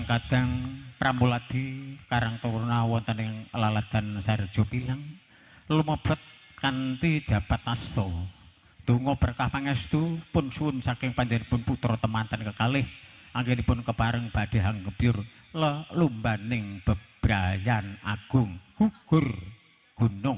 kadang Pramuladi Karang Taruna wonten ing Laladan Sarjo Pilang lumebet kanthi jabat asta. Donga berkah pangestu pun suwun saking panjenenganipun putra temanten kekalih anggenipun kepareng badhe hanggebyur lumbaning bebrayan agung gugur gunung.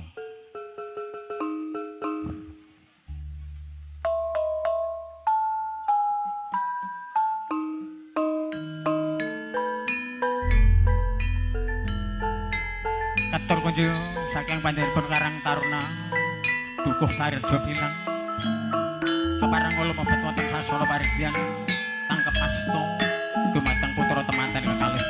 Katur kunjung saking panjenenganipun Karang Taruna Dukuh Sarjo Pilang kepareng lumebet wonten sasana parigyan tangkep asta dumateng putra temanten kekalih.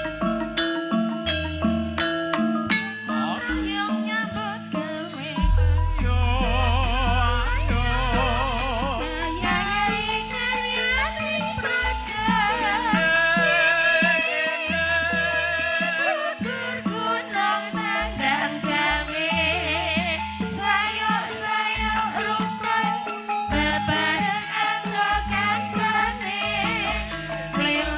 Lila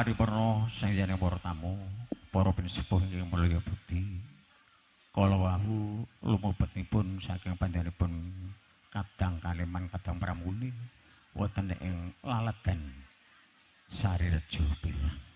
paripurna sangjaning para tamu, para pinsepuh ingkang mulya budi. Kala wau lumebetipun saking panjenenganipun Kadang Kaliman Kadang Pramuni wonten ing Laledan Sarirejo Bilang.